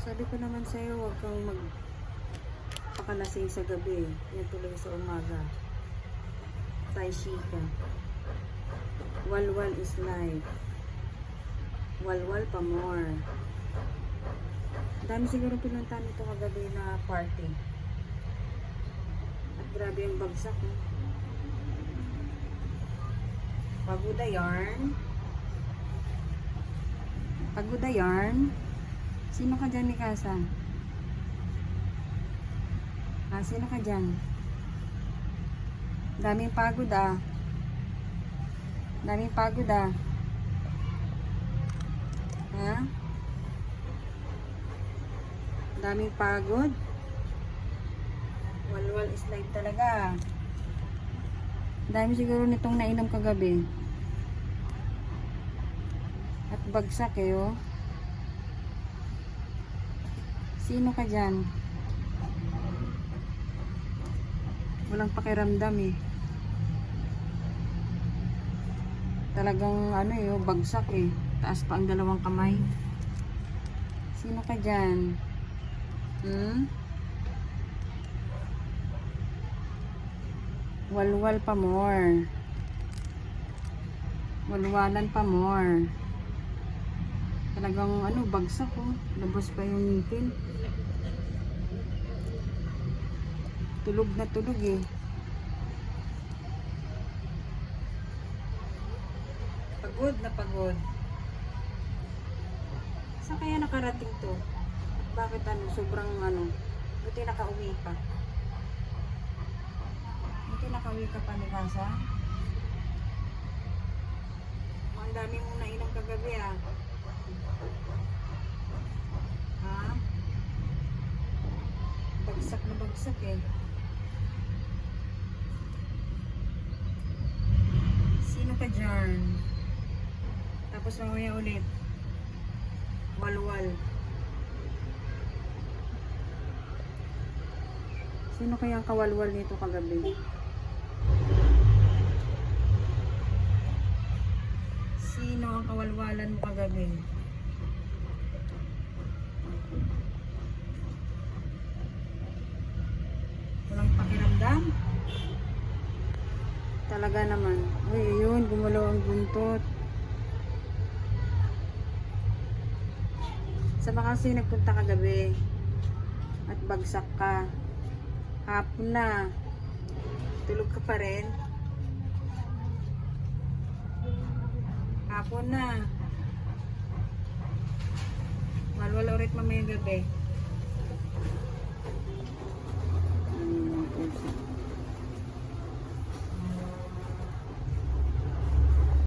Sabi ko naman sa'yo, huwag kang magpakalasing sa gabi. Yan tuloy sa umaga. Tai Chi ka. Walwal is life. Walwal pa more. Dami siguro pinuntahan nito kagabi na party. At grabe ang bagsak. Pagoda yarn. Pagoda yarn. Sino ka dyan, Mikasa? Sino ka dyan? Daming pagod ah. Daming pagod ah. Ha? Daming pagod. Walwal is life talaga. Dami siguro nitong nainom kagabi. At bagsak eh oh. Sino ka dyan? Walang pakiramdam eh. Talagang ano eh, bagsak eh. Taas pa ang dalawang kamay. Sino ka dyan? Walwal pa more. Walwalan pa more. Talagang ano, bagsak oh. Labas pa yung ngipin. Tulog na tulog eh. Pagod na pagod. Saan kaya nakarating to? Bakit ano, sobrang ano, buti nakauwi pa. Buti nakauwi ka pa, Mikasa. Ang dami mong nainom kagabi ah. Ha? Bagsak na bagsak eh. Sino ka dyan? Tapos mamaya ulit. Walwal. Sino kaya ang kawalwal nito kagabi? Sino ang kawalwalan mo kagabi? Walang pakiramdam? Talaga naman. Uy, yun, gumalaw ang buntot. Sa kasi nagpunta kagabi at bagsak ka. Hapon na. Tulog ka pa rin. Hapon na. Walwala ulit mamayang gabi.